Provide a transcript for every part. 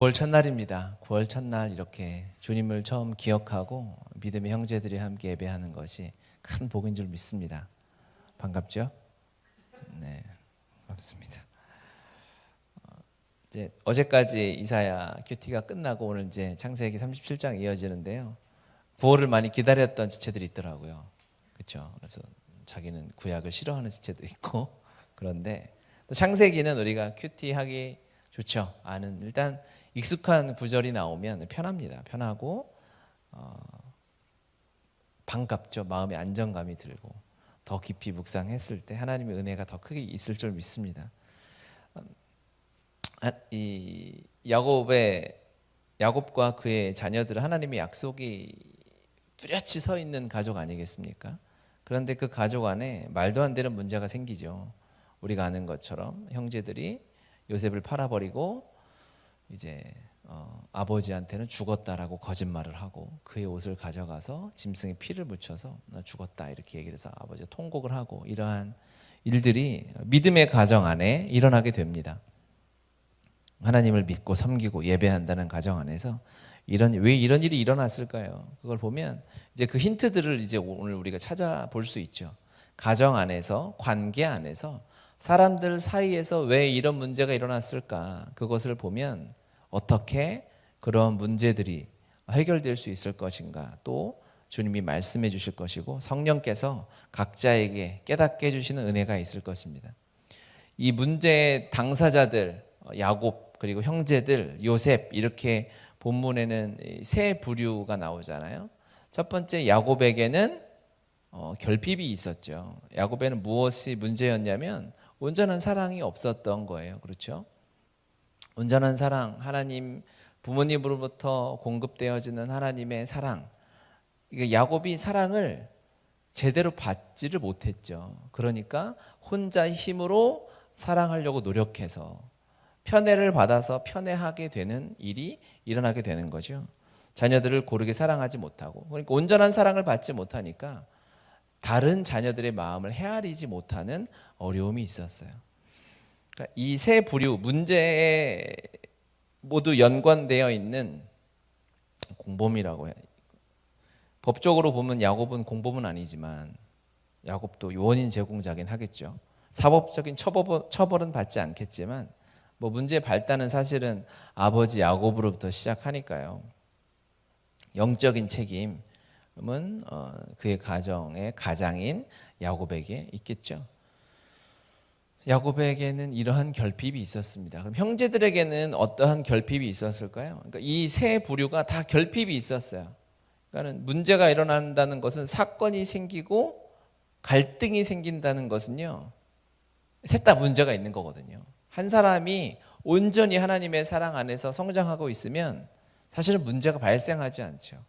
9월 첫날입니다. 9월 첫날 이렇게 주님을 처음 기억하고 믿음의 형제들이 함께 예배하는 것이 큰 복인 줄 믿습니다. 반갑죠? 네, 반갑습니다. 이제 어제까지 이사야 큐티가 끝나고 오늘 이제 창세기 37장 이어지는데요. 9월을 많이 기다렸던 지체들이 있더라고요. 그렇죠? 그래서 자기는 구약을 싫어하는 지체도 있고 그런데 또 창세기는 우리가 큐티 하기 좋죠. 일단 익숙한 구절이 나오면 편합니다. 편하고 반갑죠. 마음의 안정감이 들고 더 깊이 묵상했을 때 하나님의 은혜가 더 크게 있을 줄 믿습니다. 이 야곱과 그의 자녀들은 하나님의 약속이 뚜렷이 서 있는 가족 아니겠습니까? 그런데 그 가족 안에 말도 안 되는 문제가 생기죠. 우리가 아는 것처럼 형제들이 요셉을 팔아버리고 이제 아버지한테는 죽었다라고 거짓말을 하고 그의 옷을 가져가서 짐승에 피를 묻혀서 나 죽었다 이렇게 얘기를 해서 아버지가 통곡을 하고 이러한 일들이 믿음의 가정 안에 일어나게 됩니다. 하나님을 믿고 섬기고 예배한다는 가정 안에서 왜 이런 일이 일어났을까요? 그걸 보면 이제 그 힌트들을 이제 오늘 우리가 찾아볼 수 있죠. 가정 안에서, 관계 안에서 사람들 사이에서 왜 이런 문제가 일어났을까? 그것을 보면 어떻게 그런 문제들이 해결될 수 있을 것인가? 또 주님이 말씀해 주실 것이고 성령께서 각자에게 깨닫게 해주시는 은혜가 있을 것입니다. 이 문제의 당사자들 야곱 그리고 형제들 요셉 이렇게 본문에는 세 부류가 나오잖아요. 첫 번째 야곱에게는 결핍이 있었죠. 야곱에는 무엇이 문제였냐면 온전한 사랑이 없었던 거예요. 그렇죠? 온전한 사랑, 하나님 부모님으로부터 공급되어지는 하나님의 사랑. 야곱이 사랑을 제대로 받지를 못했죠. 그러니까 혼자 힘으로 사랑하려고 노력해서 편애를 받아서 편애하게 되는 일이 일어나게 되는 거죠. 자녀들을 고르게 사랑하지 못하고 그러니까 온전한 사랑을 받지 못하니까 다른 자녀들의 마음을 헤아리지 못하는 어려움이 있었어요. 그러니까 이 세 부류 문제에 모두 연관되어 있는 공범이라고 해요. 법적으로 보면 야곱은 공범은 아니지만 야곱도 원인 제공자긴 하겠죠. 사법적인 처벌은 받지 않겠지만 문제의 발단은 사실은 아버지 야곱으로부터 시작하니까요. 영적인 책임은 그의 가정의 가장인 야곱에게 있겠죠. 야곱에게는 이러한 결핍이 있었습니다. 그럼 형제들에게는 어떠한 결핍이 있었을까요? 그러니까 이 세 부류가 다 결핍이 있었어요. 그러니까 문제가 일어난다는 것은 사건이 생기고 갈등이 생긴다는 것은요. 셋 다 문제가 있는 거거든요. 한 사람이 온전히 하나님의 사랑 안에서 성장하고 있으면 사실은 문제가 발생하지 않죠.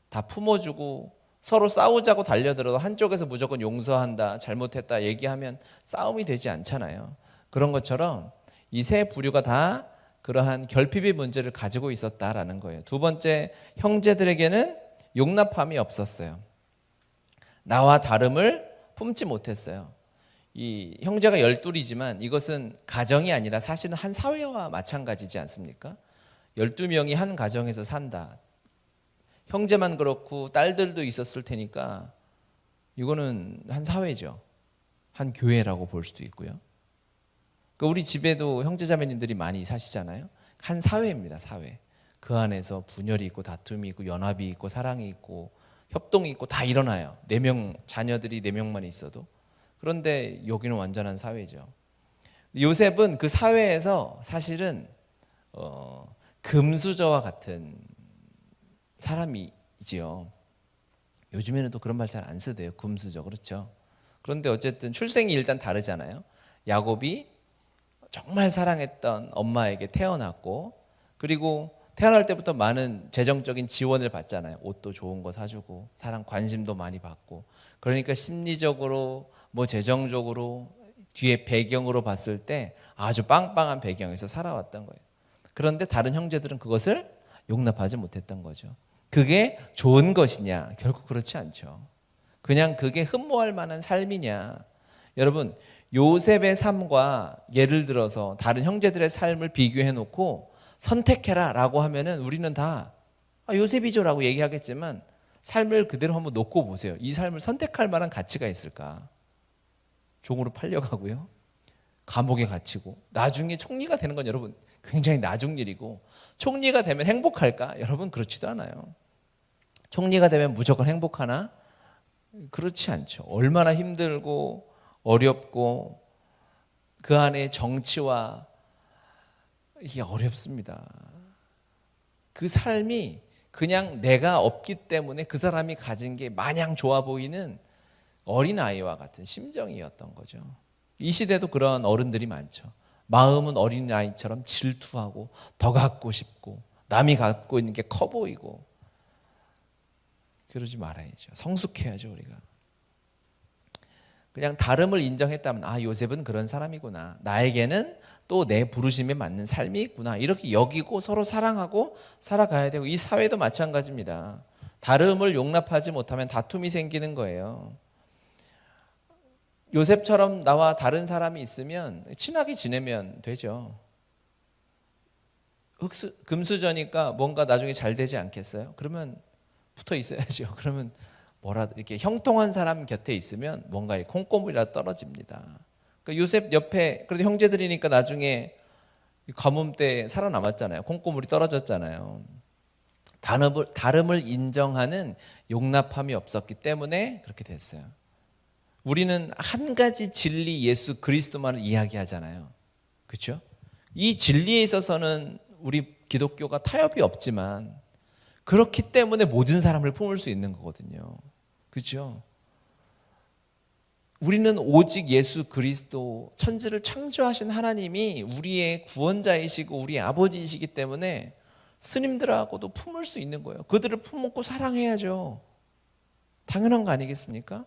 다 품어주고 서로 싸우자고 달려들어도 한쪽에서 무조건 용서한다, 잘못했다 얘기하면 싸움이 되지 않잖아요. 그런 것처럼 이 세 부류가 다 그러한 결핍의 문제를 가지고 있었다라는 거예요. 두 번째, 형제들에게는 용납함이 없었어요. 나와 다름을 품지 못했어요. 이 형제가 12이지만 이것은 가정이 아니라 사실은 한 사회와 마찬가지지 않습니까? 12명이 한 가정에서 산다. 형제만 그렇고 딸들도 있었을 테니까 이거는 한 사회죠. 한 교회라고 볼 수도 있고요. 그러니까 우리 집에도 형제자매님들이 많이 사시잖아요. 한 사회입니다. 사회. 그 안에서 분열이 있고 다툼이 있고 연합이 있고 사랑이 있고 협동이 있고 다 일어나요. 4명 자녀들이 4명만 있어도. 그런데 여기는 완전한 사회죠. 요셉은 그 사회에서 사실은 금수저와 같은 사람이지요. 요즘에는 또 그런 말 잘 안 쓰대요. 금수저. 그렇죠. 그런데 어쨌든 출생이 일단 다르잖아요. 야곱이 정말 사랑했던 엄마에게 태어났고 그리고 태어날 때부터 많은 재정적인 지원을 받잖아요. 옷도 좋은 거 사주고 사랑 관심도 많이 받고 그러니까 심리적으로 재정적으로 뒤에 배경으로 봤을 때 아주 빵빵한 배경에서 살아왔던 거예요. 그런데 다른 형제들은 그것을 용납하지 못했던 거죠. 그게 좋은 것이냐? 결국 그렇지 않죠. 그냥 그게 흠모할 만한 삶이냐? 여러분, 요셉의 삶과 예를 들어서 다른 형제들의 삶을 비교해 놓고 선택해라 라고 하면은 우리는 다 요셉이죠 라고 얘기하겠지만 삶을 그대로 한번 놓고 보세요. 이 삶을 선택할 만한 가치가 있을까? 종으로 팔려가고요, 감옥에 갇히고 나중에 총리가 되는 건 여러분 굉장히 나중 일이고, 총리가 되면 행복할까? 여러분 그렇지도 않아요. 총리가 되면 무조건 행복하나? 그렇지 않죠. 얼마나 힘들고 어렵고 그 안에 정치와 이게 어렵습니다. 그 삶이 그냥 내가 없기 때문에 그 사람이 가진 게 마냥 좋아 보이는 어린아이와 같은 심정이었던 거죠. 이 시대도 그런 어른들이 많죠. 마음은 어린아이처럼 질투하고 더 갖고 싶고 남이 갖고 있는 게 커 보이고. 그러지 말아야죠. 성숙해야죠. 우리가 그냥 다름을 인정했다면 요셉은 그런 사람이구나, 나에게는 또 내 부르심에 맞는 삶이 있구나, 이렇게 여기고 서로 사랑하고 살아가야 되고, 이 사회도 마찬가지입니다. 다름을 용납하지 못하면 다툼이 생기는 거예요. 요셉처럼 나와 다른 사람이 있으면 친하게 지내면 되죠. 금수저니까 뭔가 나중에 잘 되지 않겠어요? 그러면 붙어 있어야죠. 그러면 뭐라도 이렇게 형통한 사람 곁에 있으면 뭔가 콩고물이라도 떨어집니다. 그러니까 요셉 옆에 그래도 형제들이니까 나중에 가뭄 때 살아남았잖아요. 콩고물이 떨어졌잖아요. 다름을 인정하는 용납함이 없었기 때문에 그렇게 됐어요. 우리는 한 가지 진리 예수 그리스도만을 이야기하잖아요. 그렇죠? 이 진리에 있어서는 우리 기독교가 타협이 없지만 그렇기 때문에 모든 사람을 품을 수 있는 거거든요. 그렇죠? 우리는 오직 예수 그리스도, 천지를 창조하신 하나님이 우리의 구원자이시고 우리의 아버지이시기 때문에 스님들하고도 품을 수 있는 거예요. 그들을 품고 사랑해야죠. 당연한 거 아니겠습니까?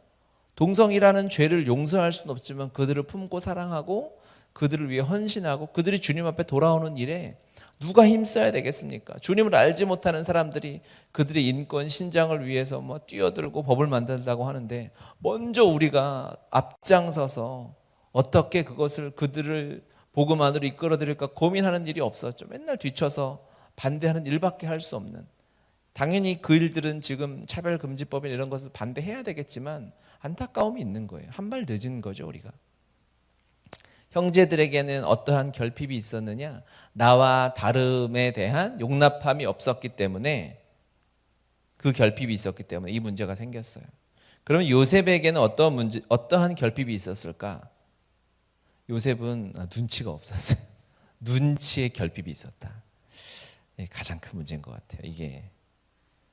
동성이라는 죄를 용서할 수는 없지만 그들을 품고 사랑하고 그들을 위해 헌신하고 그들이 주님 앞에 돌아오는 일에 누가 힘써야 되겠습니까? 주님을 알지 못하는 사람들이 그들의 인권 신장을 위해서 뛰어들고 법을 만든다고 하는데, 먼저 우리가 앞장서서 어떻게 그것을 그들을 복음 안으로 이끌어들일까 고민하는 일이 없었죠. 맨날 뒤쳐서 반대하는 일밖에 할 수 없는. 당연히 그 일들은 지금 차별금지법이나 이런 것을 반대해야 되겠지만 안타까움이 있는 거예요. 한 발 늦은 거죠, 우리가. 형제들에게는 어떠한 결핍이 있었느냐? 나와 다름에 대한 용납함이 없었기 때문에, 그 결핍이 있었기 때문에 이 문제가 생겼어요. 그러면 요셉에게는 어떠한 결핍이 있었을까? 요셉은 눈치가 없었어요. 눈치의 결핍이 있었다. 가장 큰 문제인 것 같아요. 이게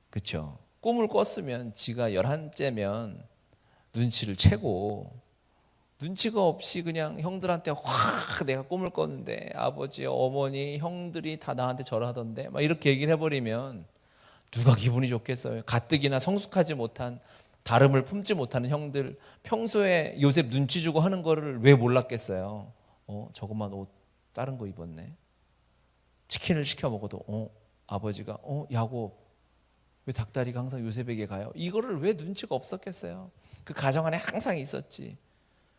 그렇죠. 꿈을 꿨으면 지가 11째면 눈치를 채고, 눈치가 없이 그냥 형들한테 확 내가 꿈을 꿨는데 아버지, 어머니, 형들이 다 나한테 절하던데 막 이렇게 얘기를 해버리면 누가 기분이 좋겠어요. 가뜩이나 성숙하지 못한, 다름을 품지 못하는 형들, 평소에 요셉 눈치 주고 하는 거를 왜 몰랐겠어요. 저것만 옷 다른 거 입었네. 치킨을 시켜 먹어도 아버지가 야곱 왜 닭다리가 항상 요셉에게 가요? 이거를 왜 눈치가 없었겠어요? 그 가정 안에 항상 있었지.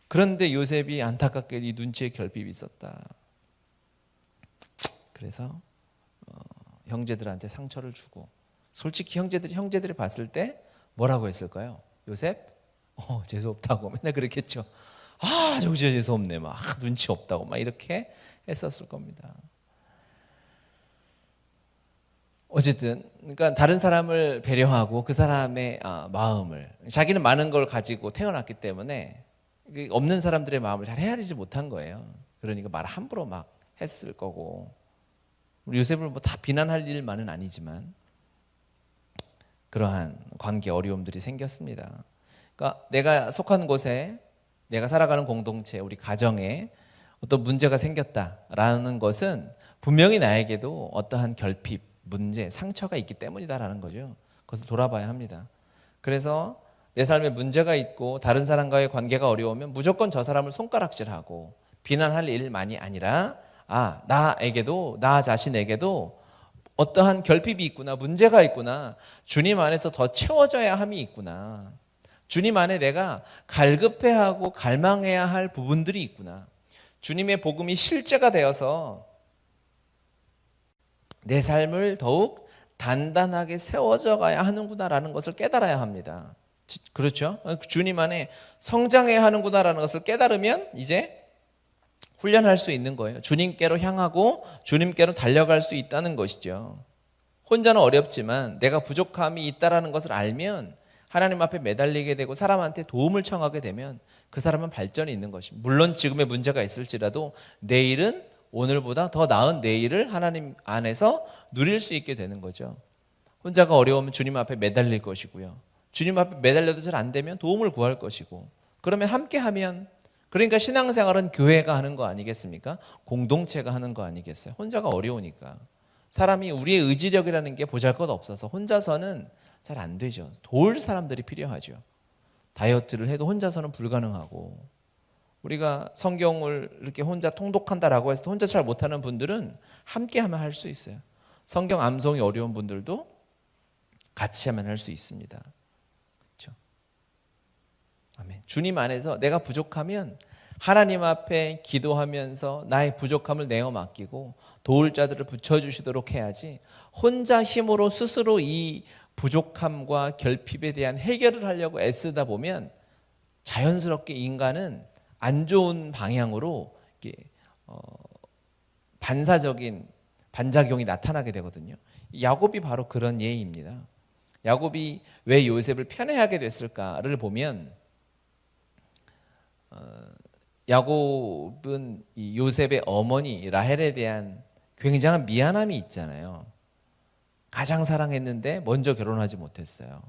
그런데 요셉이 안타깝게 이 눈치의 결핍이 있었다. 그래서 형제들한테 상처를 주고, 솔직히 형제들이 봤을 때 뭐라고 했을까요? 요셉? 재수 없다고 맨날 그랬겠죠. 저거 진짜 재수 없네, 막 눈치 없다고 막 이렇게 했었을 겁니다. 어쨌든 그러니까 다른 사람을 배려하고 그 사람의 마음을, 자기는 많은 걸 가지고 태어났기 때문에 없는 사람들의 마음을 잘 헤아리지 못한 거예요. 그러니까 말 함부로 막 했을 거고, 우리 요셉을 다 비난할 일만은 아니지만 그러한 관계 어려움들이 생겼습니다. 그러니까 내가 속한 곳에, 내가 살아가는 공동체, 우리 가정에 어떤 문제가 생겼다라는 것은 분명히 나에게도 어떠한 결핍, 문제, 상처가 있기 때문이다라는 거죠. 그것을 돌아봐야 합니다. 그래서 내 삶에 문제가 있고 다른 사람과의 관계가 어려우면 무조건 저 사람을 손가락질하고 비난할 일만이 아니라 나에게도, 나 자신에게도 어떠한 결핍이 있구나, 문제가 있구나, 주님 안에서 더 채워져야 함이 있구나, 주님 안에 내가 갈급해하고 갈망해야 할 부분들이 있구나, 주님의 복음이 실제가 되어서 내 삶을 더욱 단단하게 세워져 가야 하는구나라는 것을 깨달아야 합니다. 그렇죠? 주님 안에 성장해야 하는구나라는 것을 깨달으면 이제 훈련할 수 있는 거예요. 주님께로 향하고 주님께로 달려갈 수 있다는 것이죠. 혼자는 어렵지만 내가 부족함이 있다라는 것을 알면 하나님 앞에 매달리게 되고 사람한테 도움을 청하게 되면 그 사람은 발전이 있는 것입니다. 물론 지금의 문제가 있을지라도 내일은 오늘보다 더 나은 내일을 하나님 안에서 누릴 수 있게 되는 거죠. 혼자가 어려우면 주님 앞에 매달릴 것이고요. 주님 앞에 매달려도 잘 안 되면 도움을 구할 것이고, 그러면 함께 하면, 그러니까 신앙생활은 교회가 하는 거 아니겠습니까? 공동체가 하는 거 아니겠어요? 혼자가 어려우니까. 사람이 우리의 의지력이라는 게 보잘것없어서 혼자서는 잘 안 되죠. 도울 사람들이 필요하죠. 다이어트를 해도 혼자서는 불가능하고, 우리가 성경을 이렇게 혼자 통독한다라고 해서 혼자 잘 못하는 분들은 함께 하면 할 수 있어요. 성경 암송이 어려운 분들도 같이 하면 할 수 있습니다. 그렇죠? 아멘. 주님 안에서 내가 부족하면 하나님 앞에 기도하면서 나의 부족함을 내어 맡기고 도울 자들을 붙여주시도록 해야지, 혼자 힘으로 스스로 이 부족함과 결핍에 대한 해결을 하려고 애쓰다 보면 자연스럽게 인간은 안 좋은 방향으로 반작용이 나타나게 되거든요. 야곱이 바로 그런 예입니다. 야곱이 왜 요셉을 편애하게 됐을까를 보면 야곱은 이 요셉의 어머니 라헬에 대한 굉장한 미안함이 있잖아요. 가장 사랑했는데 먼저 결혼하지 못했어요.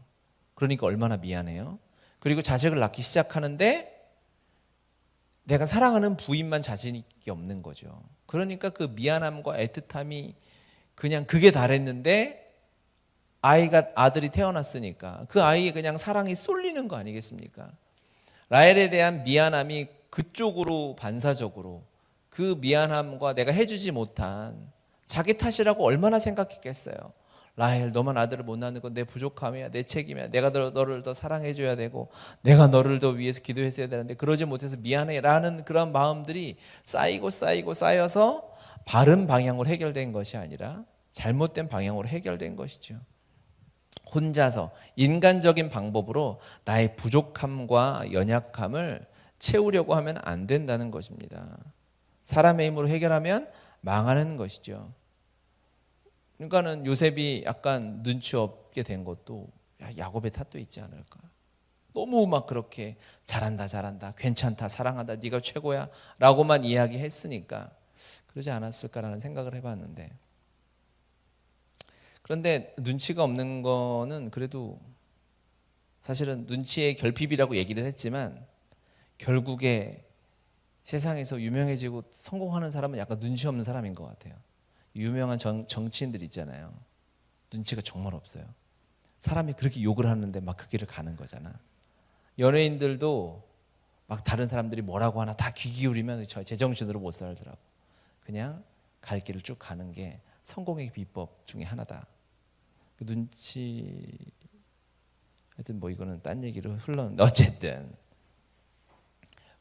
그러니까 얼마나 미안해요. 그리고 자식을 낳기 시작하는데 내가 사랑하는 부인만 자신이 없는 거죠. 그러니까 그 미안함과 애틋함이 그냥 극에 달했는데 아들이 태어났으니까 그 아이에 그냥 사랑이 쏠리는 거 아니겠습니까? 라헬에 대한 미안함이 그쪽으로 반사적으로 그 미안함과 내가 해주지 못한 자기 탓이라고 얼마나 생각했겠어요. 라헬, 너만 아들을 못 낳는 건 내 부족함이야, 내 책임이야. 내가 너를 더 사랑해줘야 되고 내가 너를 더 위해서 기도했어야 되는데 그러지 못해서 미안해 라는 그런 마음들이 쌓여서 바른 방향으로 해결된 것이 아니라 잘못된 방향으로 해결된 것이죠. 혼자서 인간적인 방법으로 나의 부족함과 연약함을 채우려고 하면 안 된다는 것입니다. 사람의 힘으로 해결하면 망하는 것이죠. 그러니까는 요셉이 약간 눈치 없게 된 것도 야곱의 탓도 있지 않을까. 너무 막 그렇게 잘한다, 괜찮다, 사랑한다, 네가 최고야 라고만 이야기했으니까 그러지 않았을까라는 생각을 해봤는데, 그런데 눈치가 없는 거는 그래도 사실은 눈치의 결핍이라고 얘기를 했지만 결국에 세상에서 유명해지고 성공하는 사람은 약간 눈치 없는 사람인 것 같아요. 유명한 정치인들 있잖아요. 눈치가 정말 없어요. 사람이 그렇게 욕을 하는데 막 그 길을 가는 거잖아. 연예인들도 막 다른 사람들이 뭐라고 하나 다 귀 기울이면 제정신으로 못 살더라고. 그냥 갈 길을 쭉 가는 게 성공의 비법 중에 하나다. 그 눈치, 하여튼 뭐 이거는 딴 얘기로 흘렀는데 어쨌든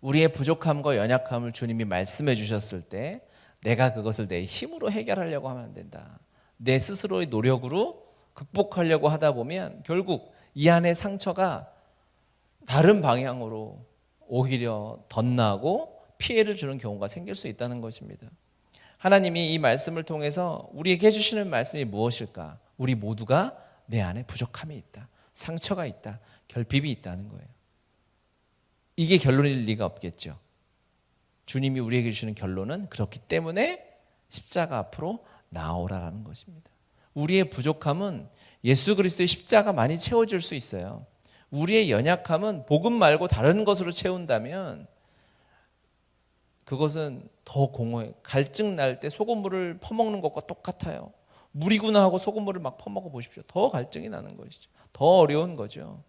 우리의 부족함과 연약함을 주님이 말씀해 주셨을 때 내가 그것을 내 힘으로 해결하려고 하면 안 된다. 내 스스로의 노력으로 극복하려고 하다 보면 결국 이 안의 상처가 다른 방향으로 오히려 덧나고 피해를 주는 경우가 생길 수 있다는 것입니다. 하나님이 이 말씀을 통해서 우리에게 해주시는 말씀이 무엇일까? 우리 모두가 내 안에 부족함이 있다, 상처가 있다, 결핍이 있다는 거예요. 이게 결론일 리가 없겠죠. 주님이 우리에게 주시는 결론은 그렇기 때문에 십자가 앞으로 나오라라는 것입니다. 우리의 부족함은 예수 그리스도의 십자가 많이 채워줄 수 있어요. 우리의 연약함은 복음 말고 다른 것으로 채운다면 그것은 더 공허해. 갈증 날 때 소금물을 퍼먹는 것과 똑같아요. 물이구나 하고 소금물을 막 퍼먹어 보십시오. 더 갈증이 나는 것이죠. 더 어려운 거죠.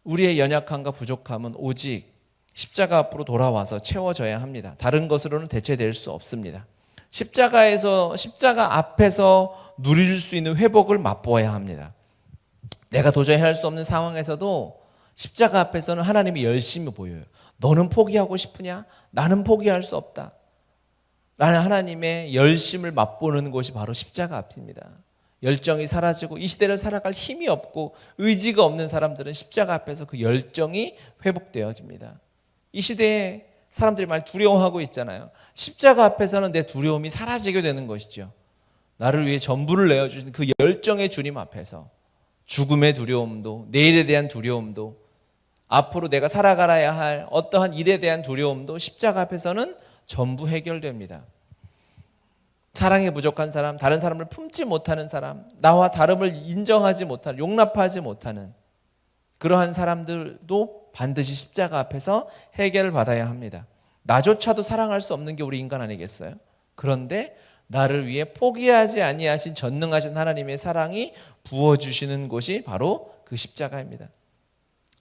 우리의 연약함과 부족함은 오직 십자가 앞으로 돌아와서 채워져야 합니다. 다른 것으로는 대체될 수 없습니다. 십자가 앞에서 누릴 수 있는 회복을 맛보아야 합니다. 내가 도저히 할 수 없는 상황에서도 십자가 앞에서는 하나님이 열심히 보여요. 너는 포기하고 싶으냐? 나는 포기할 수 없다. 라는 하나님의 열심을 맛보는 곳이 바로 십자가 앞입니다. 열정이 사라지고 이 시대를 살아갈 힘이 없고 의지가 없는 사람들은 십자가 앞에서 그 열정이 회복되어집니다. 이 시대에 사람들이 많이 두려워하고 있잖아요. 십자가 앞에서는 내 두려움이 사라지게 되는 것이죠. 나를 위해 전부를 내어주신 그 열정의 주님 앞에서 죽음의 두려움도, 내일에 대한 두려움도, 앞으로 내가 살아가야 할 어떠한 일에 대한 두려움도 십자가 앞에서는 전부 해결됩니다. 사랑에 부족한 사람, 다른 사람을 품지 못하는 사람, 나와 다름을 인정하지 못하는, 용납하지 못하는 그러한 사람들도 반드시 십자가 앞에서 해결을 받아야 합니다. 나조차도 사랑할 수 없는 게 우리 인간 아니겠어요? 그런데 나를 위해 포기하지 아니하신 전능하신 하나님의 사랑이 부어주시는 곳이 바로 그 십자가입니다.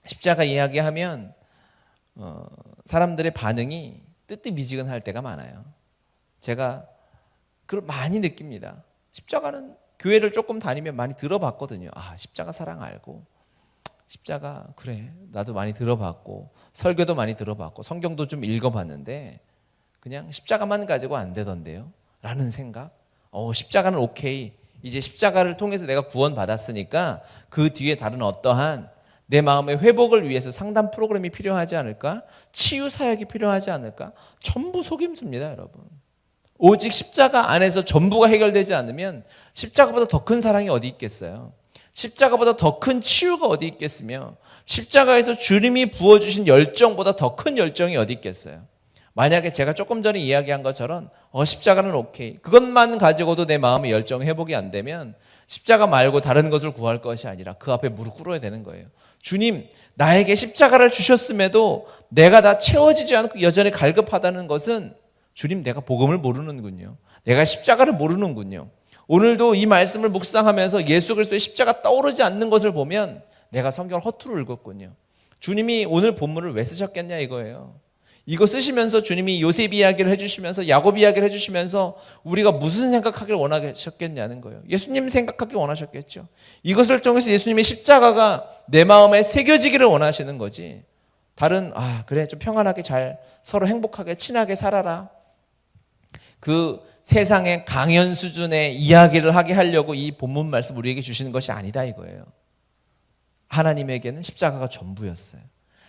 십자가 이야기하면 사람들의 반응이 뜨뜻미지근할 때가 많아요. 제가 그걸 많이 느낍니다. 십자가는 교회를 조금 다니면 많이 들어봤거든요. 아, 십자가 사랑 알고, 십자가 그래 나도 많이 들어봤고, 설교도 많이 들어봤고, 성경도 좀 읽어봤는데 그냥 십자가만 가지고 안 되던데요 라는 생각. 십자가는 오케이, 이제 십자가를 통해서 내가 구원받았으니까 그 뒤에 다른 어떠한 내 마음의 회복을 위해서 상담 프로그램이 필요하지 않을까? 치유 사역이 필요하지 않을까? 전부 속임수입니다, 여러분. 오직 십자가 안에서 전부가 해결되지 않으면 십자가보다 더 큰 사랑이 어디 있겠어요? 십자가보다 더 큰 치유가 어디 있겠으며 십자가에서 주님이 부어주신 열정보다 더 큰 열정이 어디 있겠어요? 만약에 제가 조금 전에 이야기한 것처럼 십자가는 오케이, 그것만 가지고도 내 마음의 열정 회복이 안 되면 십자가 말고 다른 것을 구할 것이 아니라 그 앞에 무릎 꿇어야 되는 거예요. 주님, 나에게 십자가를 주셨음에도 내가 다 채워지지 않고 여전히 갈급하다는 것은 주님, 내가 복음을 모르는군요. 내가 십자가를 모르는군요. 오늘도 이 말씀을 묵상하면서 예수 그리스도의 십자가 떠오르지 않는 것을 보면 내가 성경을 허투루 읽었군요. 주님이 오늘 본문을 왜 쓰셨겠냐 이거예요. 이거 쓰시면서 주님이 요셉 이야기를 해주시면서 야곱 이야기를 해주시면서 우리가 무슨 생각하길 원하셨겠냐는 거예요. 예수님 생각하길 원하셨겠죠. 이것을 통해서 예수님의 십자가가 내 마음에 새겨지기를 원하시는 거지. 다른 그래 좀 평안하게 잘 서로 행복하게 친하게 살아라, 그 세상의 강연 수준의 이야기를 하게 하려고 이 본문 말씀 우리에게 주시는 것이 아니다 이거예요. 하나님에게는 십자가가 전부였어요.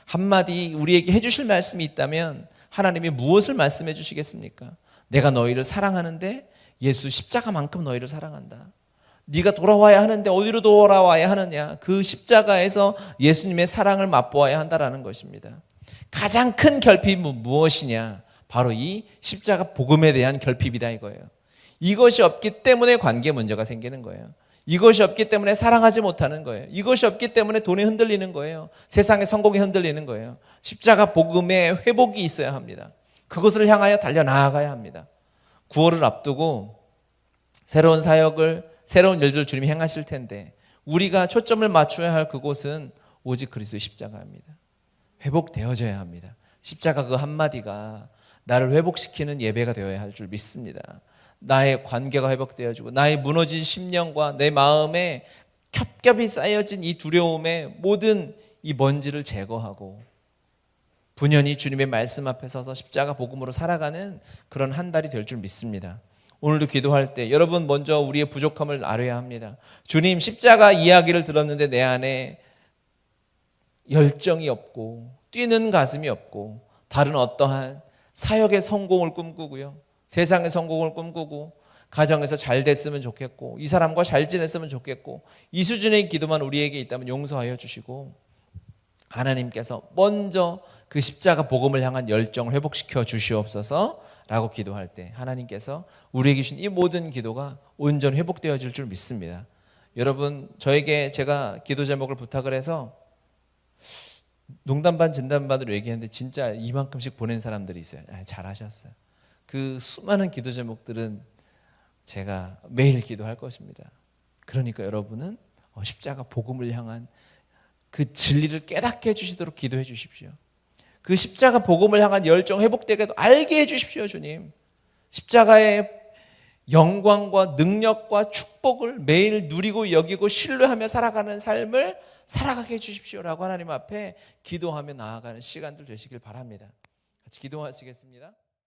한마디 우리에게 해주실 말씀이 있다면 하나님이 무엇을 말씀해 주시겠습니까? 내가 너희를 사랑하는데 예수 십자가만큼 너희를 사랑한다. 네가 돌아와야 하는데 어디로 돌아와야 하느냐? 그 십자가에서 예수님의 사랑을 맛보아야 한다라는 것입니다. 가장 큰 결핍은 무엇이냐? 바로 이 십자가 복음에 대한 결핍이다 이거예요. 이것이 없기 때문에 관계 문제가 생기는 거예요. 이것이 없기 때문에 사랑하지 못하는 거예요. 이것이 없기 때문에 돈이 흔들리는 거예요. 세상의 성공이 흔들리는 거예요. 십자가 복음의 회복이 있어야 합니다. 그것을 향하여 달려나가야 합니다. 9월을 앞두고 새로운 사역을, 새로운 일들을 주님이 행하실 텐데 우리가 초점을 맞춰야 할 그곳은 오직 그리스도의 십자가입니다. 회복되어져야 합니다. 십자가 그 한마디가 나를 회복시키는 예배가 되어야 할 줄 믿습니다. 나의 관계가 회복되어지고 나의 무너진 심령과 내 마음에 겹겹이 쌓여진 이 두려움의 모든 이 먼지를 제거하고 분연히 주님의 말씀 앞에 서서 십자가 복음으로 살아가는 그런 한 달이 될 줄 믿습니다. 오늘도 기도할 때 여러분 먼저 우리의 부족함을 알아야 합니다. 주님, 십자가 이야기를 들었는데 내 안에 열정이 없고 뛰는 가슴이 없고 다른 어떠한 사역의 성공을 꿈꾸고요, 세상의 성공을 꿈꾸고 가정에서 잘 됐으면 좋겠고 이 사람과 잘 지냈으면 좋겠고 이 수준의 기도만 우리에게 있다면 용서하여 주시고 하나님께서 먼저 그 십자가 복음을 향한 열정을 회복시켜 주시옵소서 라고 기도할 때 하나님께서 우리에게 주신 이 모든 기도가 온전히 회복되어질 줄 믿습니다. 여러분, 저에게 제가 기도 제목을 부탁을 해서 농담 반 진담 반으로 얘기했는데 진짜 이만큼씩 보낸 사람들이 있어요. 잘하셨어요. 그 수많은 기도 제목들은 제가 매일 기도할 것입니다. 그러니까 여러분은 십자가 복음을 향한 그 진리를 깨닫게 해주시도록 기도해 주십시오. 그 십자가 복음을 향한 열정 회복되게 알게 해주십시오. 주님, 십자가의 영광과 능력과 축복을 매일 누리고 여기고 신뢰하며 살아가는 삶을 살아가게 해주십시오라고 하나님 앞에 기도하며 나아가는 시간들 되시길 바랍니다. 같이 기도하시겠습니다.